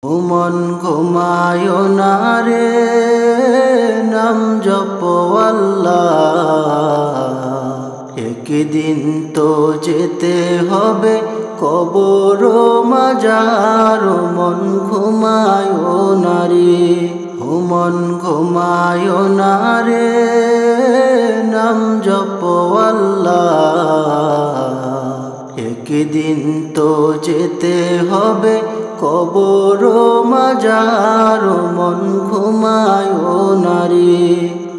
মন ঘুমায় না রে, নাম জপো আল্লাহ। একদিন তো যেতে হবে কবর মাজার। মন ঘুমায় না রে, মন ঘুমায় না রে, নাম জপো আল্লাহ। একদিন তো যেতে হবে কবর মাজার। মন ঘুমায় না রে।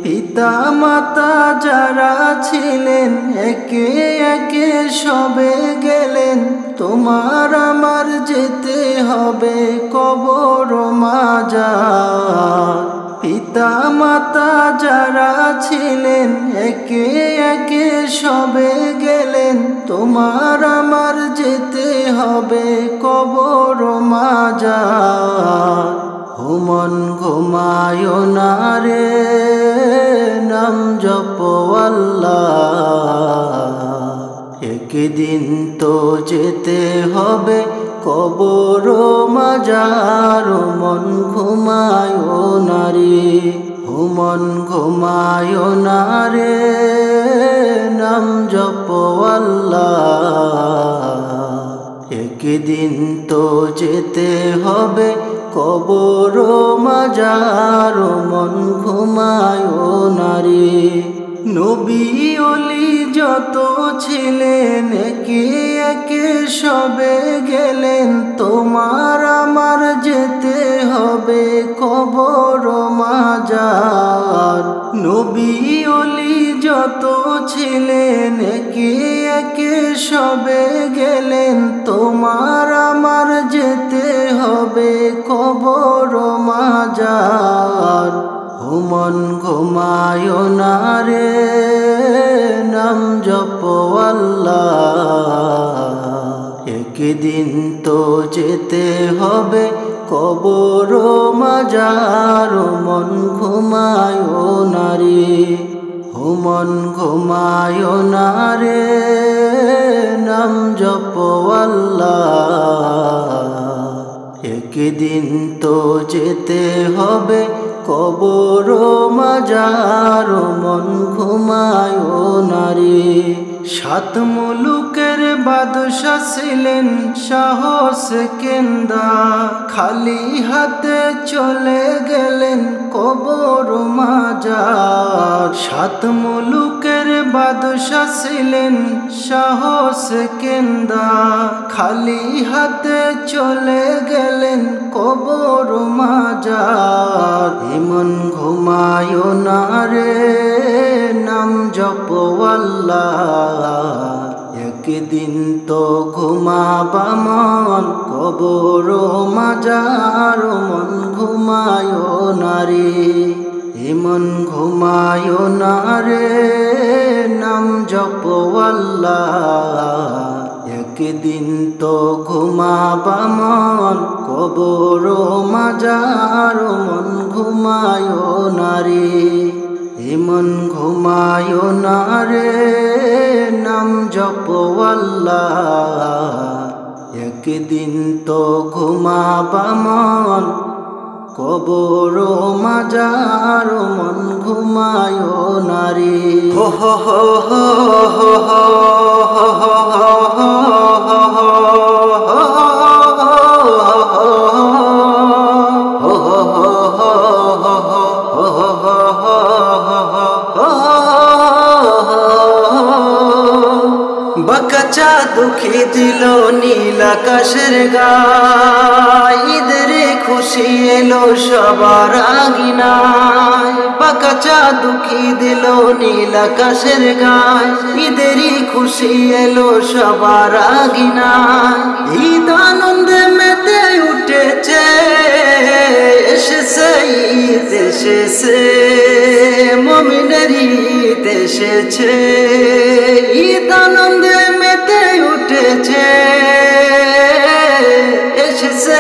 পিতা মাতা যারা ছিলেন একে একে সবে গেলেন, তোমার আমার যেতে হবে কবর মাজার। পিতা মাতা যারা ছিলেন একে একে সবে গেলেন, তোমার আমার যেতে হবে কবর মাজার। মন ঘুমায় না রে, নাম জপো আল্লাহ। একদিন তো যেতে হবে কবর মাজার। মন ঘুমায় না রে, মন ঘুমায় না রে, নাম জপো আল্লাহ। একদিন তো যেতে হবে কবর মাজার। মন ঘুমায় না রে। নবী ওলি যত ছিলেন একে একে সবে গেলেন, তোমার আমার যেতে হবে কবর মাজার। নবী ওলি যত ছিলেন একে একে সবে গেলেন, তোমার আমার যেতে হবে কবর মাজার। মন ঘুমায় না রে, নাম জপো আল্লাহ। একদিন তো যেতে হবে কবর মাজার। মন ঘুমায় না রে, মন ঘুমায় না রে, নাম জপো আল্লাহ। একদিন তো যেতে হবে কবর মাজার। মন ঘুমায় না রে। সাত মুলুকের বাদশা ছিলেন শাহ সেকেন্দার, খালি হাতে চলে গেলেন কবর মাজার। সাত মুলুকের বাদশা ছিলেন শাহ সেকেন্দার, খালি হাতে চলে গেলেন কবর মাজার। মন ঘুমায় না রে, নাম জপো আল্লাহ। একদিন তো ঘুমাবা মন কবর মাজার। মন ঘুমায় না রে, মন ঘুমায় না রে, নাম জপো আল্লাহ। একদিন তো ঘুমাবা মন কবর মাজার। মন ঘুমায় না রে, মন ঘুমায় না রে, নাম জপো আল্লাহ। একদিন তো ঘুমাবা মন কবর মাজার। মন ঘুমায় না রে। হো হো হো হো হো হো হো হো বাকাচা দুঃখী দিল নীল আকাশের গায়, ঈদের খুশি এলো সবার আঙিনায়। বাকাচা দুঃখী দিল নীল আকাশের গায়, ঈদের খুশি এলো সবার আঙিনায়। ঈদ আনন্দে মেতে উঠেছে, এসেছে ঈদ এসেছে, মুমিনের ঈদ এসেছে। ঈদ আনন্দে মেতে উঠেছে, এসেছে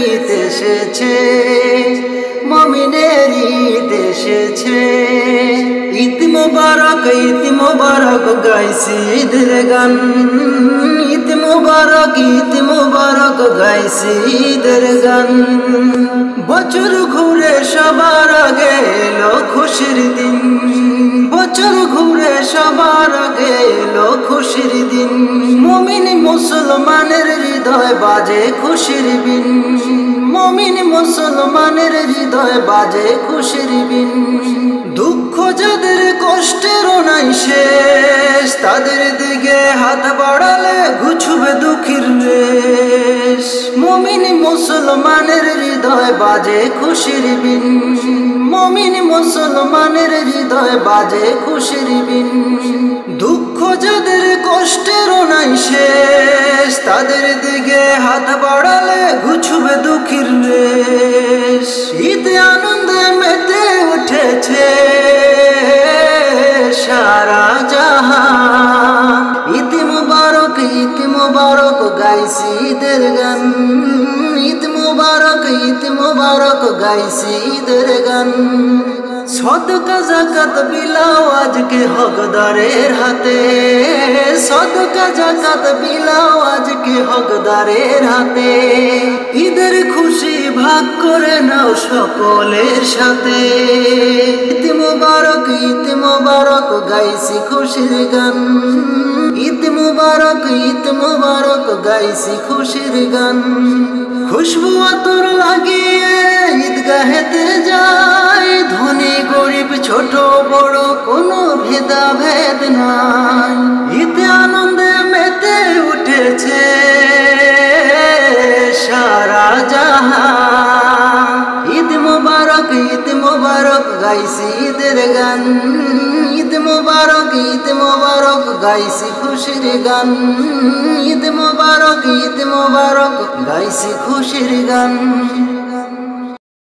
ঈদ এসেছে, মুমিনের ঈদ এসেছে। ঈদ মুবারক গাইছি ঈদের গান, ঈদ মুবারক গাইছি ঈদের গান। বছর ঘুরে সবার আগে এলো খুশির দিন, বছর ঘুরে সবার আগে এলো খুশির দিন। মুমিন মুসলমানের হৃদয় বাজে খুশির বিন, মুমিন মুসলমানের হৃদয় বাজে খুশির বিন। দুঃখ যাদের কষ্টেরও নাই শেষ, তাদের দিকে হাত বাড়ালে ঘুচবে দুঃখীর রেশ। মুমিন মুসলমানের হৃদয় বাজে খুশির বিন, মুমিন মুসলমানের হৃদয় বাজে খুশির বিন। দুঃখ যাদের কষ্টেরও নাই শেষ, তাদের দিকে হাত বাড়ালে ঘুচবে দুঃখীর রেশ। ঈদে আনন্দে মেতে উঠেছে সারা জাহান, ঈদ মুবারক গাইছি ঈদের গান, ঈদ মুবারক গাইছি ঈদের গান। সদকা যাকাত বিলাও আজকে হকদারের হাতে, সদকা যাকাত বিলাও আজকে হকদারের হাতে। ঈদের খুশি ভাগ করে নাও সকলের সাথে। ঈদ মুবারক গাইছি খুশির গান, ঈদ মুবারক গাইছি খুশির গান। খুশবু আতর লাগিয়ে ঈদগাহেতে যাই, ধনী গরিব ছোট বড় কোনো ভেদাভেদ নাই। ঈদে আনন্দে মেতে উঠেছে সারা জাহান। ঈদ মুবারক গাইছি ঈদের গান, ঈদ মুবারক গাইছি খুশির গান। ঈদ মুবারক গাইছি খুশির গান।